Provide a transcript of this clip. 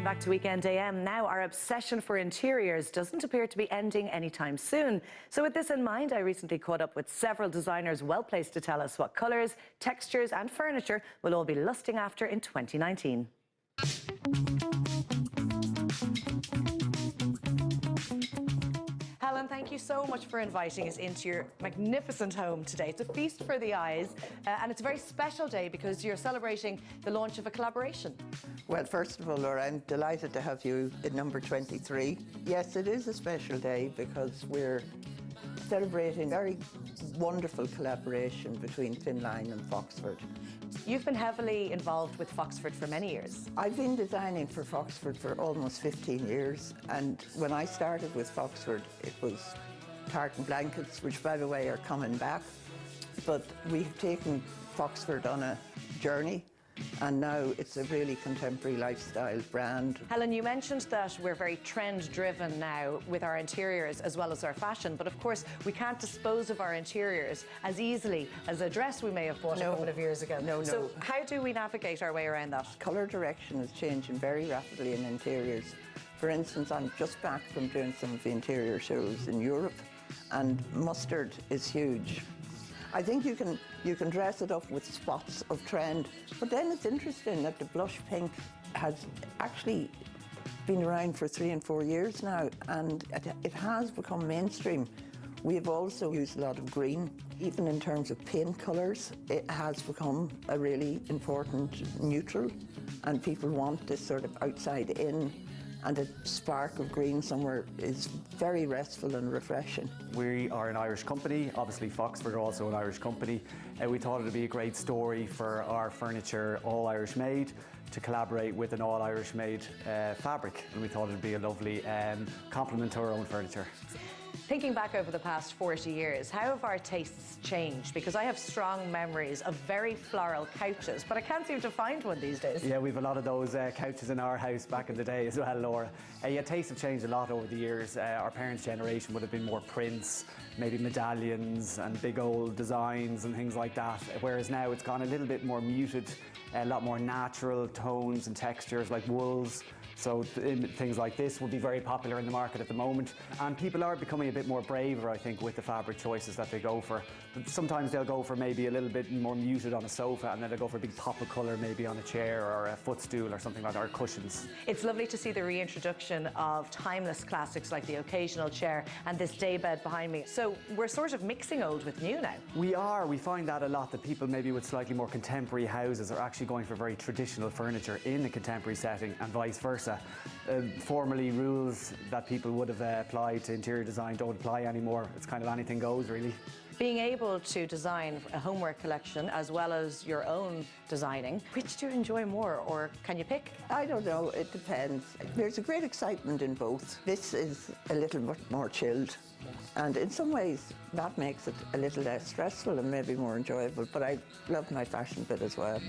Welcome back to Weekend AM. Now, our obsession for interiors doesn't appear to be ending anytime soon. So with this in mind, I recently caught up with several designers well placed to tell us what colours, textures and furniture we'll all be lusting after in 2019. Helen, thank you so much for inviting us into your magnificent home today. It's a feast for the eyes, and it's a very special day because you're celebrating the launch of a collaboration. Well, first of all, Laura, I'm delighted to have you at number 23. Yes, it is a special day because we're celebrating a very wonderful collaboration between Finline and Foxford. You've been heavily involved with Foxford for many years. I've been designing for Foxford for almost 15 years, and when I started with Foxford, it was tartan blankets, which, by the way, are coming back. But we've taken Foxford on a journey, and now it's a really contemporary lifestyle brand. Helen, you mentioned that we're very trend-driven now with our interiors as well as our fashion, but of course we can't dispose of our interiors as easily as a dress we may have bought a couple of years ago. No. So how do we navigate our way around that? Colour direction is changing very rapidly in interiors. For instance, I'm just back from doing some of the interior shows in Europe, and mustard is huge. I think you can dress it up with spots of trend, but then it's interesting that the blush pink has actually been around for 3 and 4 years now, and it has become mainstream. We have also used a lot of green, even in terms of paint colours. It has become a really important neutral, and people want this sort of outside in, and a spark of green somewhere is very restful and refreshing. We are an Irish company, obviously Foxford are also an Irish company. We thought it would be a great story for our furniture, all Irish made, to collaborate with an all Irish made fabric, and we thought it would be a lovely complement to our own furniture. Thinking back over the past 40 years, how have our tastes changed? Because I have strong memories of very floral couches, but I can't seem to find one these days. Yeah, we've a lot of those couches in our house back in the day as well, Laura. Yeah, tastes have changed a lot over the years. Our parents' generation would have been more prints, maybe medallions and big old designs and things like that, whereas now it's gone a little bit more muted, a lot more natural tones and textures like wools. So things like this will be very popular in the market at the moment. And people are becoming a bit more braver, I think, with the fabric choices that they go for. Sometimes they'll go for maybe a little bit more muted on a sofa, and then they'll go for a big pop of colour maybe on a chair or a footstool or something like that, or cushions. It's lovely to see the reintroduction of timeless classics like the occasional chair and this daybed behind me. So we're sort of mixing old with new now. We are. We find that a lot, that people maybe with slightly more contemporary houses are actually going for very traditional furniture in a contemporary setting, and vice versa. Formerly, rules that people would have applied to interior design don't apply anymore. It's kind of anything goes, really. Being able to design a homeware collection as well as your own designing, which do you enjoy more, or can you pick? I don't know, it depends. There's a great excitement in both. This is a little bit more chilled, and in some ways that makes it a little less stressful and maybe more enjoyable, but I love my fashion bit as well.